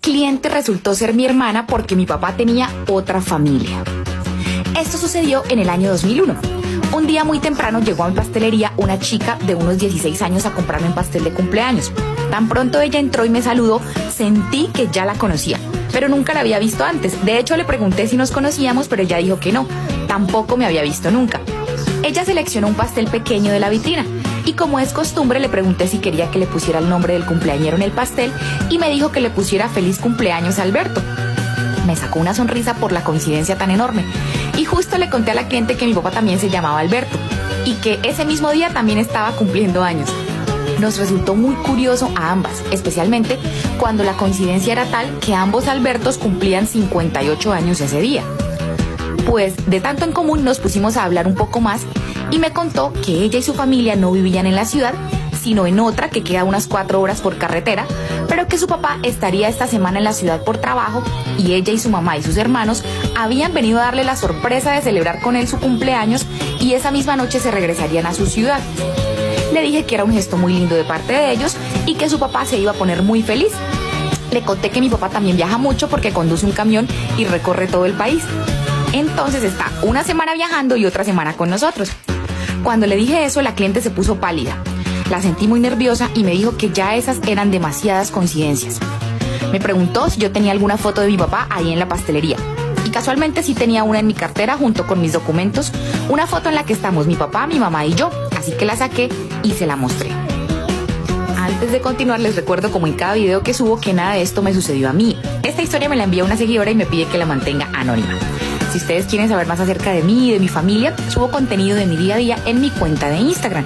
cliente resultó ser mi hermana porque mi papá tenía otra familia. Esto sucedió en el año 2001. Un día muy temprano llegó a mi pastelería una chica de unos 16 años a comprarme un pastel de cumpleaños. Tan pronto ella entró y me saludó, sentí que ya la conocía, pero nunca la había visto antes. De hecho, le pregunté si nos conocíamos, pero ella dijo que no, tampoco me había visto nunca. Ella seleccionó un pastel pequeño de la vitrina y, como es costumbre, le pregunté si quería que le pusiera el nombre del cumpleañero en el pastel y me dijo que le pusiera feliz cumpleaños Alberto. Me sacó una sonrisa por la coincidencia tan enorme y justo le conté a la cliente que mi papá también se llamaba Alberto y que ese mismo día también estaba cumpliendo años. Nos resultó muy curioso a ambas, especialmente cuando la coincidencia era tal que ambos Albertos cumplían 58 años ese día. Pues de tanto en común nos pusimos a hablar un poco más y me contó que ella y su familia no vivían en la ciudad, sino en otra que queda unas 4 horas por carretera, pero que su papá estaría esta semana en la ciudad por trabajo y ella y su mamá y sus hermanos habían venido a darle la sorpresa de celebrar con él su cumpleaños y esa misma noche se regresarían a su ciudad. Le dije que era un gesto muy lindo de parte de ellos y que su papá se iba a poner muy feliz. Le conté que mi papá también viaja mucho porque conduce un camión y recorre todo el país. Entonces está una semana viajando y otra semana con nosotros. Cuando le dije eso, la cliente se puso pálida. La sentí muy nerviosa y me dijo que ya esas eran demasiadas coincidencias. Me preguntó si yo tenía alguna foto de mi papá ahí en la pastelería. Y casualmente sí tenía una en mi cartera junto con mis documentos, una foto en la que estamos mi papá, mi mamá y yo. Así que la saqué y se la mostré. Antes de continuar, les recuerdo, como en cada video que subo, que nada de esto me sucedió a mí. Esta historia me la envía una seguidora y me pide que la mantenga anónima. Si ustedes quieren saber más acerca de mí y de mi familia, subo contenido de mi día a día en mi cuenta de Instagram,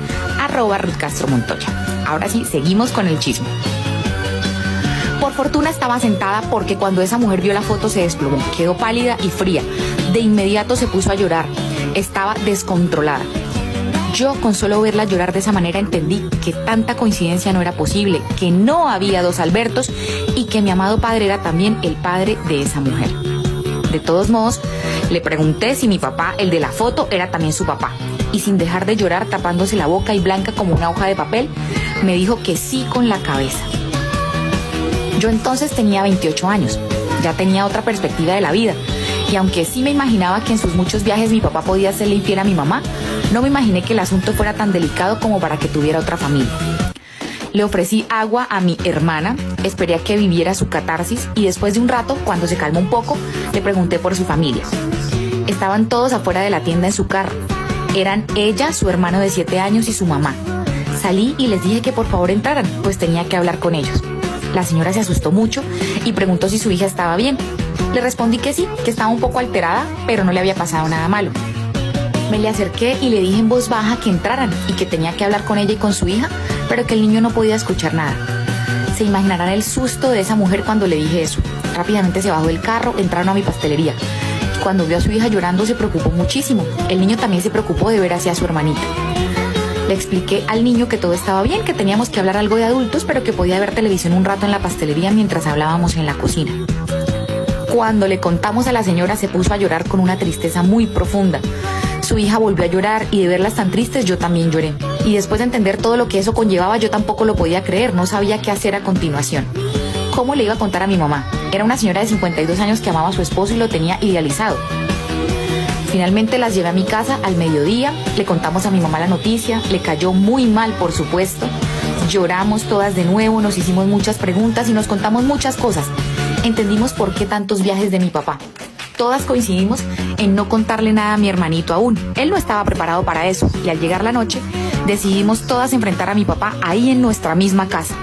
@RuthCastroMontoya. Ahora sí, seguimos con el chisme. Por fortuna estaba sentada porque cuando esa mujer vio la foto se desplomó, quedó pálida y fría. De inmediato se puso a llorar. Estaba descontrolada. Yo, con solo verla llorar de esa manera, entendí que tanta coincidencia no era posible, que no había dos Albertos y que mi amado padre era también el padre de esa mujer. De todos modos, le pregunté si mi papá, el de la foto, era también su papá. Y sin dejar de llorar, tapándose la boca y blanca como una hoja de papel, me dijo que sí con la cabeza. Yo entonces tenía 28 años, ya tenía otra perspectiva de la vida. Y aunque sí me imaginaba que en sus muchos viajes mi papá podía serle infiel a mi mamá, no me imaginé que el asunto fuera tan delicado como para que tuviera otra familia. Le ofrecí agua a mi hermana, esperé a que viviera su catarsis y después de un rato, cuando se calmó un poco, le pregunté por su familia. Estaban todos afuera de la tienda en su carro. Eran ella, su hermano de 7 años y su mamá. Salí y les dije que por favor entraran, pues tenía que hablar con ellos. La señora se asustó mucho y preguntó si su hija estaba bien. Le respondí que sí, que estaba un poco alterada, pero no le había pasado nada malo. Me le acerqué y le dije en voz baja que entraran y que tenía que hablar con ella y con su hija, pero que el niño no podía escuchar nada. Se imaginarán el susto de esa mujer cuando le dije eso. Rápidamente se bajó del carro, entraron a mi pastelería. Cuando vio a su hija llorando se preocupó muchísimo. El niño también se preocupó de ver hacia su hermanita. Le expliqué al niño que todo estaba bien, que teníamos que hablar algo de adultos, pero que podía ver televisión un rato en la pastelería mientras hablábamos en la cocina. Cuando le contamos a la señora se puso a llorar con una tristeza muy profunda. Su hija volvió a llorar y de verlas tan tristes yo también lloré. Y después de entender todo lo que eso conllevaba yo tampoco lo podía creer, no sabía qué hacer a continuación. ¿Cómo le iba a contar a mi mamá? Era una señora de 52 años que amaba a su esposo y lo tenía idealizado. Finalmente las llevé a mi casa al mediodía, le contamos a mi mamá la noticia, le cayó muy mal por supuesto. Lloramos todas de nuevo, nos hicimos muchas preguntas y nos contamos muchas cosas. Entendimos por qué tantos viajes de mi papá. Todas coincidimos en no contarle nada a mi hermanito aún. Él no estaba preparado para eso y al llegar la noche decidimos todas enfrentar a mi papá ahí en nuestra misma casa.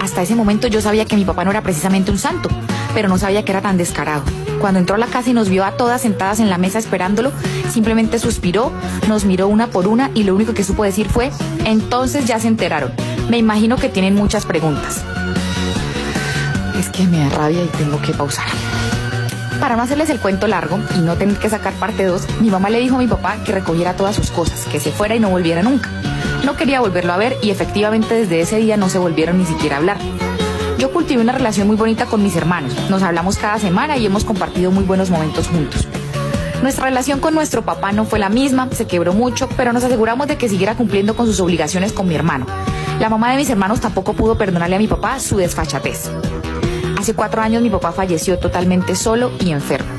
Hasta ese momento yo sabía que mi papá no era precisamente un santo, pero no sabía que era tan descarado. Cuando entró a la casa y nos vio a todas sentadas en la mesa esperándolo, simplemente suspiró, nos miró una por una y lo único que supo decir fue: entonces ya se enteraron. Me imagino que tienen muchas preguntas. Es que me da rabia y tengo que pausar. Para no hacerles el cuento largo y no tener que sacar parte 2, mi mamá le dijo a mi papá que recogiera todas sus cosas, que se fuera y no volviera nunca. No quería volverlo a ver y efectivamente desde ese día no se volvieron ni siquiera a hablar. Yo cultivé una relación muy bonita con mis hermanos, nos hablamos cada semana y hemos compartido muy buenos momentos juntos. Nuestra relación con nuestro papá no fue la misma, se quebró mucho, pero nos aseguramos de que siguiera cumpliendo con sus obligaciones con mi hermano. La mamá de mis hermanos tampoco pudo perdonarle a mi papá su desfachatez. Hace 4 años mi papá falleció totalmente solo y enfermo.